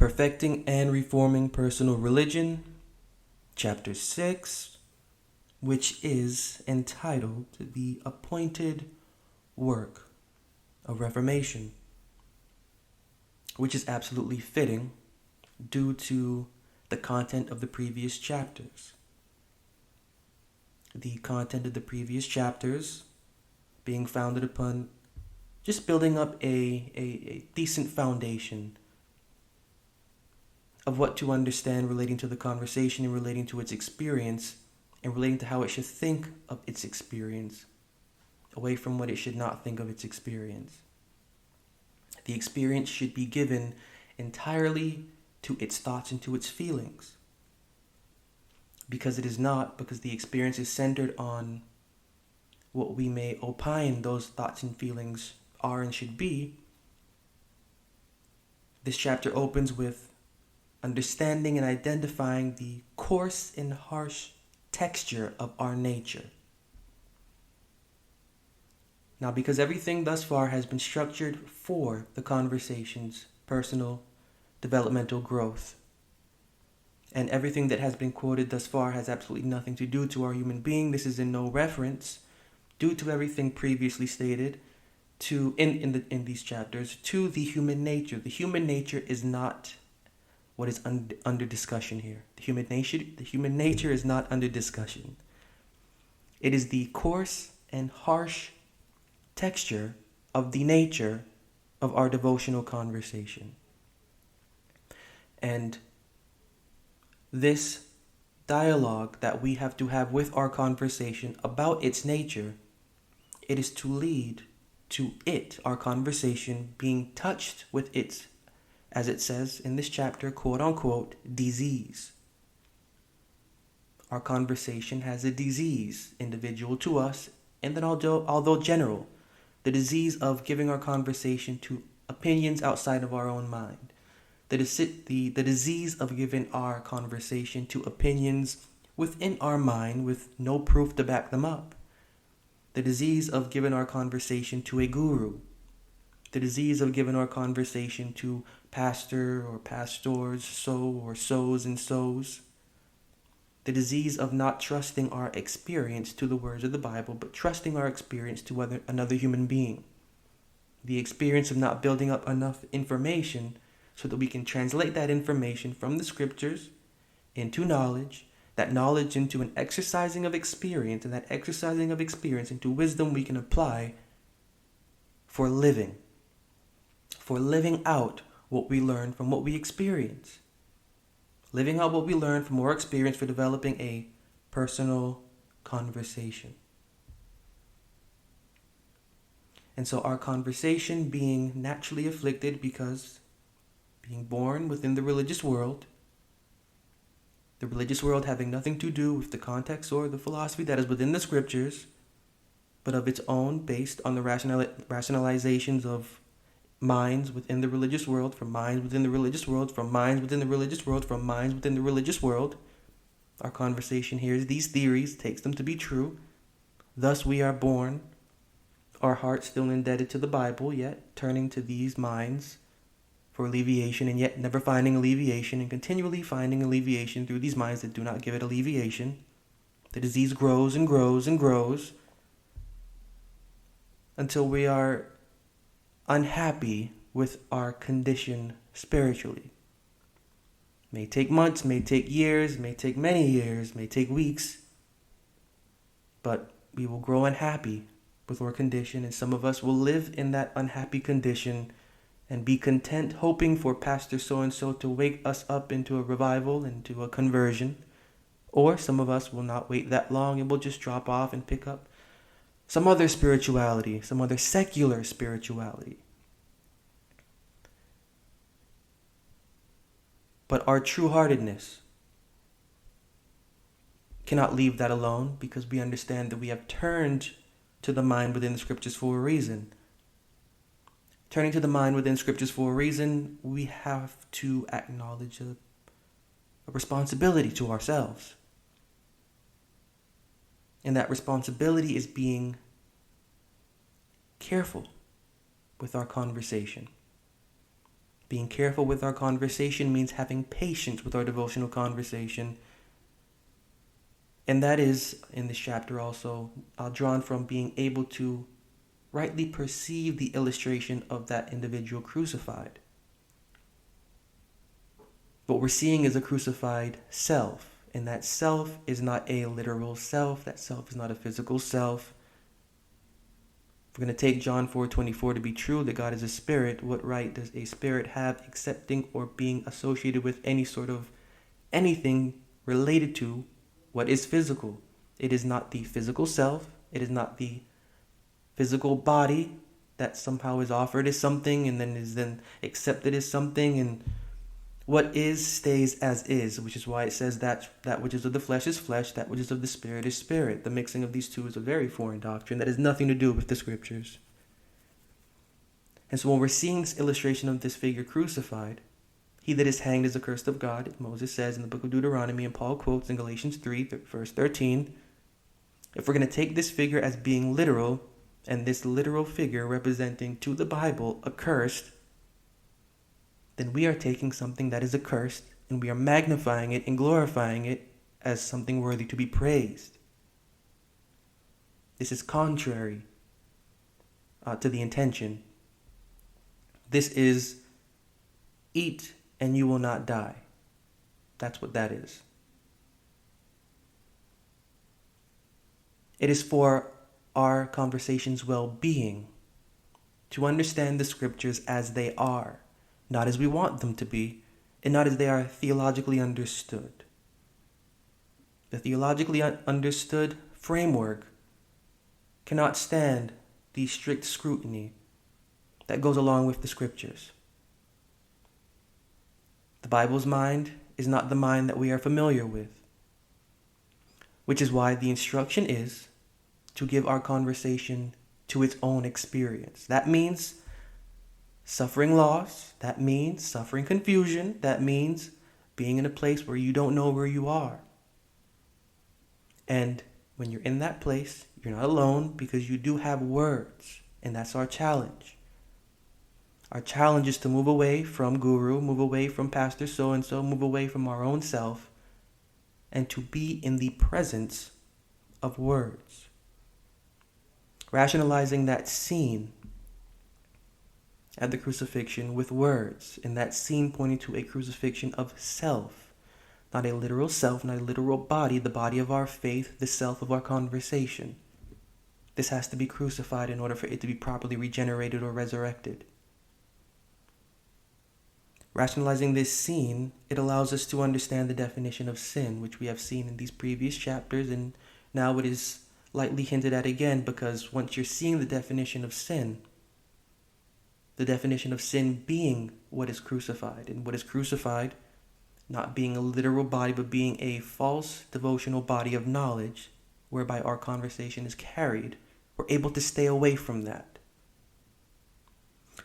Perfecting and Reforming Personal Religion, Chapter 6, which is entitled The Appointed Work of Reformation, which is absolutely fitting due to the content of the previous chapters. The content of the previous chapters being founded upon just building up a decent foundation of what to understand relating to the conversation and relating to its experience and relating to how it should think of its experience away from what it should not think of its experience. The experience should be given entirely to its thoughts and to its feelings. Because it is not, because the experience is centered on what we may opine those thoughts and feelings are and should be. This chapter opens with understanding and identifying the coarse and harsh texture of our nature. Now, because everything thus far has been structured for the conversation's personal developmental growth, and everything that has been quoted thus far has absolutely nothing to do to our human being, this is in no reference, due to everything previously stated, to in these chapters, to the human nature. The human nature is not what is under discussion here. The human nature is not under discussion. It is the coarse and harsh texture of the nature of our devotional conversation. And this dialogue that we have to have with our conversation about its nature, it is to lead to our conversation, being touched with its, as it says in this chapter, quote unquote, disease. Our conversation has a disease individual to us, and then although general, the disease of giving our conversation to opinions outside of our own mind. The disease of giving our conversation to opinions within our mind with no proof to back them up. The disease of giving our conversation to a guru. The disease of giving our conversation to pastor or pastors, sows and sows. The disease of not trusting our experience to the words of the Bible, but trusting our experience to another human being. The experience of not building up enough information so that we can translate that information from the scriptures into knowledge, that knowledge into an exercising of experience, and that exercising of experience into wisdom we can apply for living out what we learn from what we experience. Living out what we learn from our experience for developing a personal conversation. And so our conversation being naturally afflicted because being born within the religious world having nothing to do with the context or the philosophy that is within the scriptures, but of its own, based on the rationalizations of minds within the religious world, from minds within the religious world, from minds within the religious world, from minds within the religious world. Our conversation hears these theories, takes them to be true. Thus we are born, our hearts still indebted to the Bible, yet turning to these minds for alleviation, and yet never finding alleviation, and continually finding alleviation through these minds that do not give it alleviation. The disease grows and grows and grows until we are unhappy with our condition spiritually. May take months, may take years, may take many years, may take weeks, but we will grow unhappy with our condition, and some of us will live in that unhappy condition and be content hoping for Pastor so-and-so to wake us up into a revival, into a conversion. Or some of us will not wait that long and will just drop off and pick up some other spirituality, some other secular spirituality. But our true-heartedness cannot leave that alone, because we understand that we have turned to the mind within the scriptures for a reason. Turning to the mind within scriptures for a reason, we have to acknowledge a responsibility to ourselves. And that responsibility is being careful with our conversation. Being careful with our conversation means having patience with our devotional conversation. And that is, in this chapter also, drawn from being able to rightly perceive the illustration of that individual crucified. What we're seeing is a crucified self, and that self is not a literal self. That self is not a physical self. If we're going to take John 4:24 to be true, that God is a spirit, what right does a spirit have accepting or being associated with any sort of anything related to what is physical? It is not the physical self. It is not the physical body that somehow is offered as something and then is then accepted as something, and what is stays as is, which is why it says that which is of the flesh is flesh, that which is of the spirit is spirit. The mixing of these two is a very foreign doctrine that has nothing to do with the scriptures. And so when we're seeing this illustration of this figure crucified, he that is hanged is accursed of God, Moses says in the book of Deuteronomy, and Paul quotes in Galatians 3, verse 13. If we're going to take this figure as being literal, and this literal figure representing to the Bible accursed, then we are taking something that is accursed and we are magnifying it and glorifying it as something worthy to be praised. This is contrary to the intention. This is eat and you will not die. That's what that is. It is for our conversation's well-being to understand the scriptures as they are, not as we want them to be, and not as they are theologically understood. The theologically understood framework cannot stand the strict scrutiny that goes along with the scriptures. The Bible's mind is not the mind that we are familiar with, which is why the instruction is to give our conversation to its own experience. That means suffering loss. That means suffering confusion. That means being in a place where you don't know where you are. And when you're in that place, you're not alone because you do have words. And that's our challenge. Our challenge is to move away from guru, move away from pastor so-and-so, move away from our own self, and to be in the presence of words. Rationalizing that scene at the crucifixion with words, and that scene pointing to a crucifixion of self, not a literal self, not a literal body, the body of our faith, the self of our conversation. This has to be crucified in order for it to be properly regenerated or resurrected. Rationalizing this scene, it allows us to understand the definition of sin, which we have seen in these previous chapters, and now it is lightly hinted at again, because once you're seeing the definition of sin being what is crucified, and what is crucified not being a literal body, but being a false devotional body of knowledge, whereby our conversation is carried, we're able to stay away from that.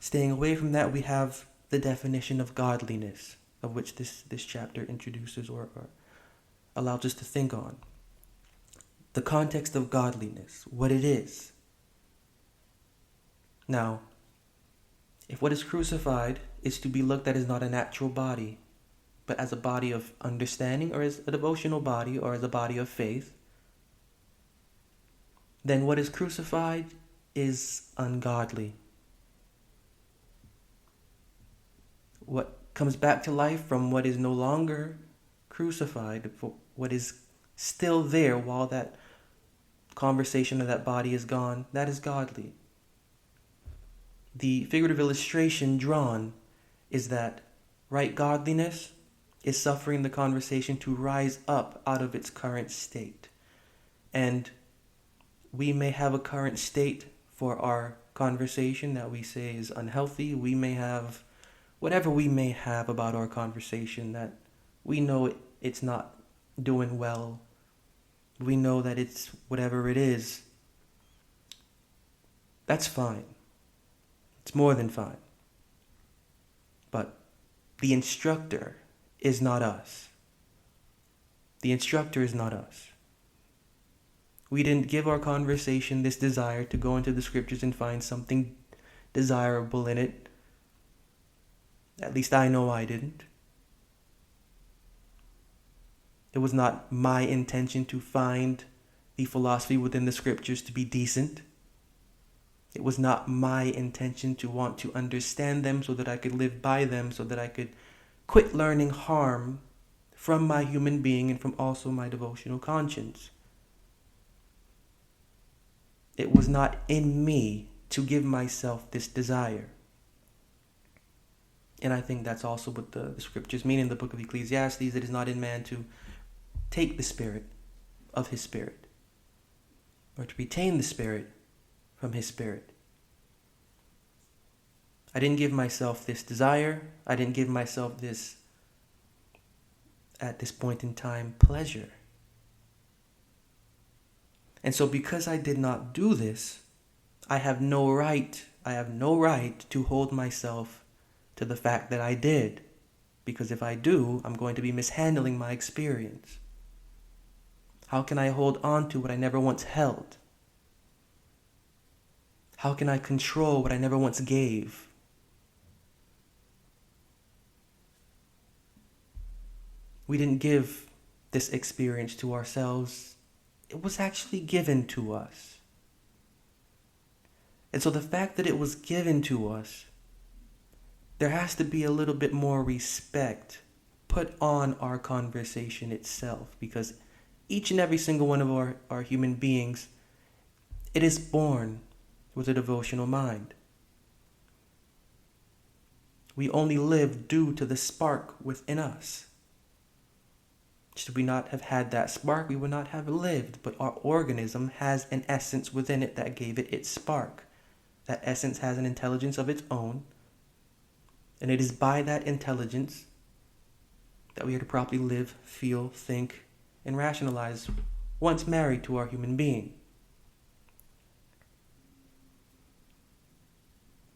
Staying away from that, we have the definition of godliness, of which this chapter introduces or allows us to think on. The context of godliness, what it is. Now, if what is crucified is to be looked at as not a natural body, but as a body of understanding, or as a devotional body, or as a body of faith, then what is crucified is ungodly. What comes back to life from what is no longer crucified, what is still there while that conversation of that body is gone, that is godly. The figurative illustration drawn is that right godliness is suffering the conversation to rise up out of its current state. And we may have a current state for our conversation that we say is unhealthy. We may have whatever we may have about our conversation that we know it's not doing well. We know that it's whatever it is. That's fine. It's more than fine. But the instructor is not us. The instructor is not us. We didn't give our conversation this desire to go into the scriptures and find something desirable in it At least I know I didn't. It was not my intention to find the philosophy within the scriptures to be decent. It was not my intention to want to understand them so that I could live by them, so that I could quit learning harm from my human being and from also my devotional conscience. It was not in me to give myself this desire. And I think that's also what the scriptures mean in the book of Ecclesiastes. It is not in man to take the spirit of his spirit, or to retain the spirit from his spirit. I didn't give myself this desire. I didn't give myself this, at this point in time, pleasure. And so because I did not do this, I have no right to hold myself to the fact that I did. Because if I do, I'm going to be mishandling my experience. How can I hold on to what I never once held? How can I control what I never once gave? We didn't give this experience to ourselves. It was actually given to us. And so the fact that it was given to us, there has to be a little bit more respect put on our conversation itself, because each and every single one of our human beings, it is born with a devotional mind. We only live due to the spark within us. Should we not have had that spark, we would not have lived. But our organism has an essence within it that gave it its spark. That essence has an intelligence of its own. And it is by that intelligence that we are to properly live, feel, think, and rationalize once married to our human being.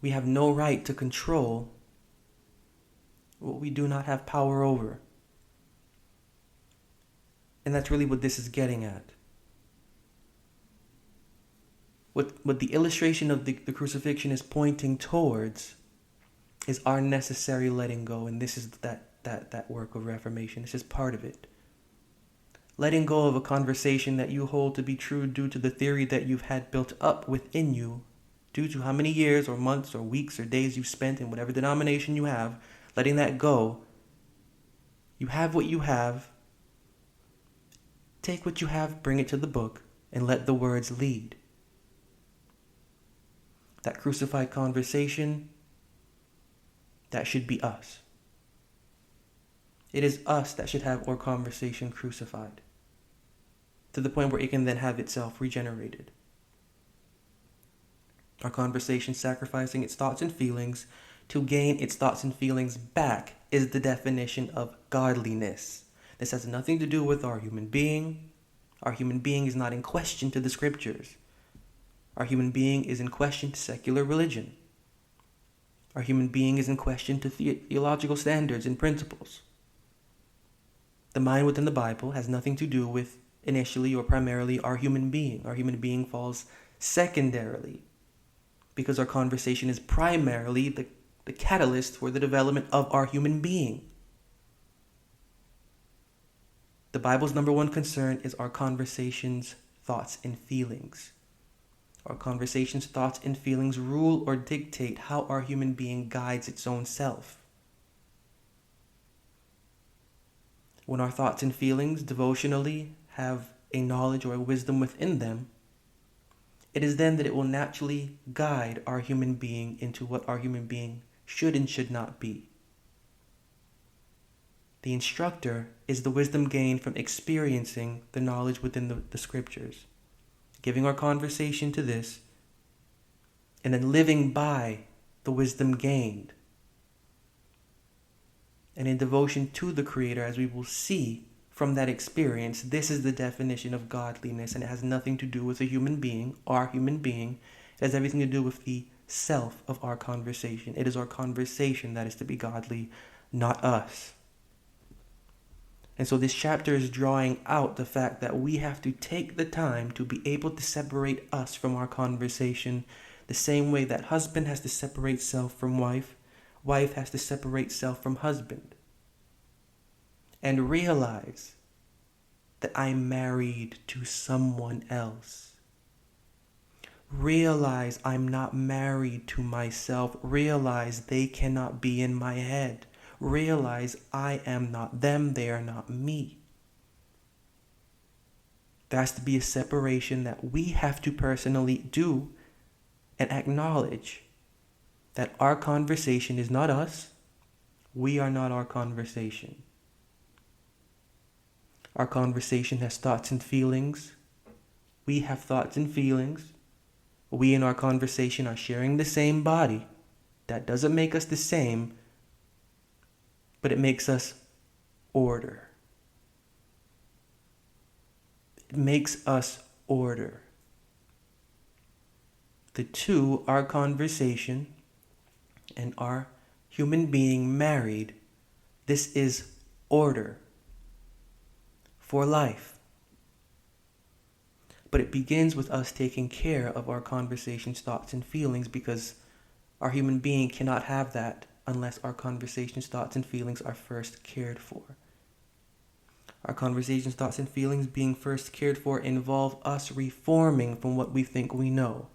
We have no right to control what we do not have power over. And that's really what this is getting at. What the illustration of the crucifixion is pointing towards is our necessary letting go. And this is that work of reformation. This is part of it. Letting go of a conversation that you hold to be true due to the theory that you've had built up within you, due to how many years or months or weeks or days you've spent in whatever denomination you have, letting that go. You have what you have. Take what you have, bring it to the book, and let the words lead. That crucified conversation, that should be us. It is us that should have our conversation crucified, to the point where it can then have itself regenerated. Our conversation sacrificing its thoughts and feelings to gain its thoughts and feelings back is the definition of godliness. This has nothing to do with our human being. Our human being is not in question to the scriptures. Our human being is in question to secular religion. Our human being is in question to theological standards and principles. The mind within the Bible has nothing to do with initially or primarily our human being. Our human being falls secondarily, because our conversation is primarily the catalyst for the development of our human being. The Bible's number one concern is our conversations, thoughts, and feelings. Our conversations, thoughts, and feelings rule or dictate how our human being guides its own self. When our thoughts and feelings devotionally have a knowledge or a wisdom within them, it is then that it will naturally guide our human being into what our human being should and should not be. The instructor is the wisdom gained from experiencing the knowledge within the scriptures, giving our conversation to this, and then living by the wisdom gained. And in devotion to the Creator, as we will see from that experience, this is the definition of godliness, and it has nothing to do with a human being, our human being. It has everything to do with the self of our conversation. It is our conversation that is to be godly, not us. And so this chapter is drawing out the fact that we have to take the time to be able to separate us from our conversation, the same way that husband has to separate self from wife, wife has to separate self from husband and realize that I'm married to someone else. Realize I'm not married to myself. Realize they cannot be in my head. Realize I am not them, they are not me. There has to be a separation that we have to personally do and acknowledge that our conversation is not us. We are not our conversation. Our conversation has thoughts and feelings. We have thoughts and feelings. We in our conversation are sharing the same body. That doesn't make us the same, but it makes us order. It makes us order. The two, our conversation and our human being married, this is order for life. But it begins with us taking care of our conversations, thoughts, and feelings, because our human being cannot have that unless our conversations, thoughts, and feelings are first cared for. Our conversations, thoughts, and feelings being first cared for involve us reforming from what we think we know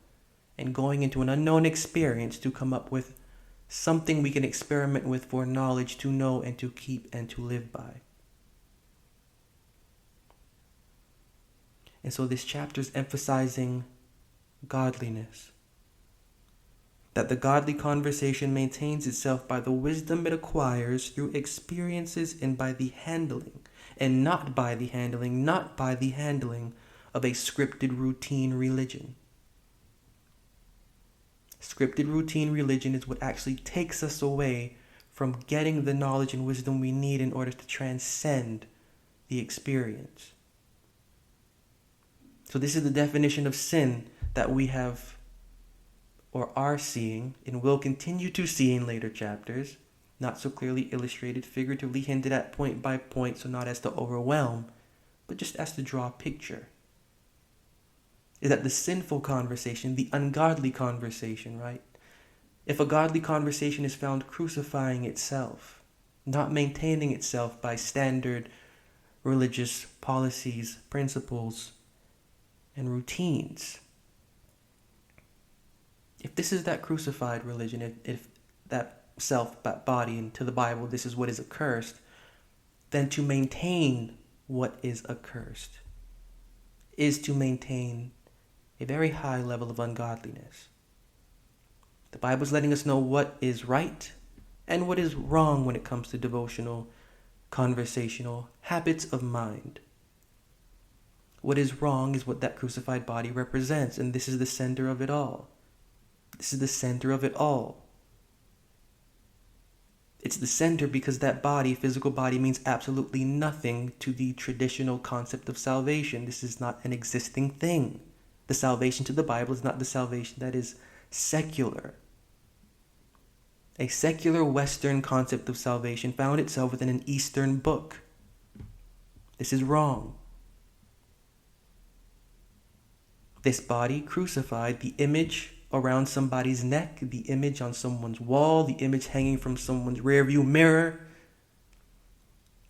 and going into an unknown experience to come up with something we can experiment with for knowledge to know and to keep and to live by. And so this chapter is emphasizing godliness. That the godly conversation maintains itself by the wisdom it acquires through experiences and by the handling, and not by the handling of a scripted routine religion. Scripted routine religion is what actually takes us away from getting the knowledge and wisdom we need in order to transcend the experience. So this is the definition of sin that we have or are seeing and will continue to see in later chapters, not so clearly illustrated, figuratively hinted at point by point, so not as to overwhelm, but just as to draw a picture. Is that the sinful conversation, the ungodly conversation, right? If a godly conversation is found crucifying itself, not maintaining itself by standard religious policies, principles, and routines. If this is that crucified religion, if that self, that body, and to the Bible, this is what is accursed, then to maintain what is accursed is to maintain a very high level of ungodliness. The Bible is letting us know what is right and what is wrong when it comes to devotional, conversational habits of mind. What is wrong is what that crucified body represents, and this is the center of it all. This is the center of it all. It's the center because that body, physical body, means absolutely nothing to the traditional concept of salvation. This is not an existing thing. The salvation to the Bible is not the salvation that is secular. A secular Western concept of salvation found itself within an Eastern book. This is wrong. This body crucified, the image around somebody's neck, the image on someone's wall, the image hanging from someone's rearview mirror.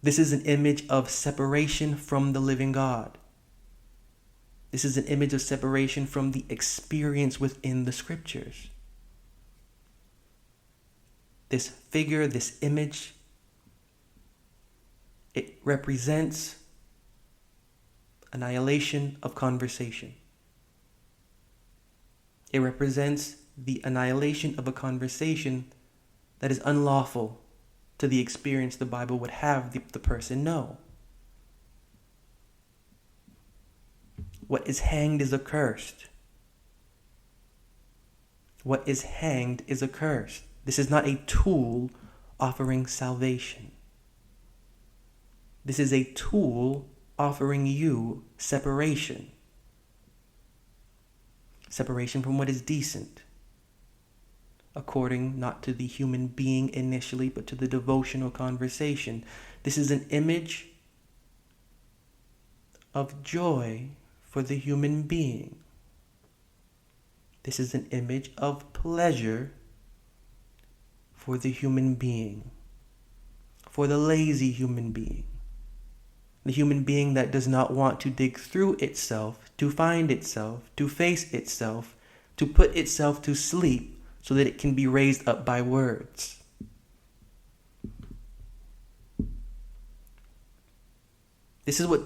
This is an image of separation from the living God. This is an image of separation from the experience within the scriptures. This figure, this image, it represents annihilation of conversation. It represents the annihilation of a conversation that is unlawful to the experience the Bible would have the person know. What is hanged is accursed. What is hanged is accursed. This is not a tool offering salvation. This is a tool offering you separation. Separation from what is decent, according not to the human being initially, but to the devotional conversation. This is an image of joy for the human being. This is an image of pleasure for the human being, for the lazy human being, the human being that does not want to dig through itself, to find itself, to face itself, to put itself to sleep so that it can be raised up by words. This is what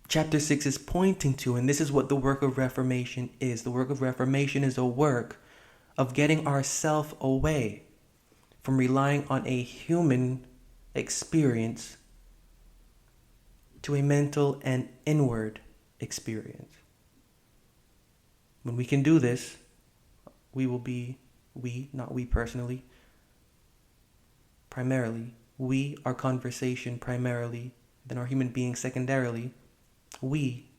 chapter 6 is pointing to, and this is what the work of Reformation is. The work of Reformation is a work of getting ourselves away from relying on a human experience to a mental and inward experience. When we can do this, not we personally, primarily, our conversation primarily, then our human being secondarily, we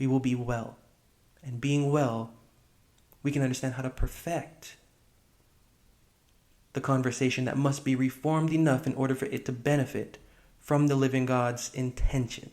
will be well. And being well, we can understand how to perfect the conversation that must be reformed enough in order for it to benefit from the living God's intention.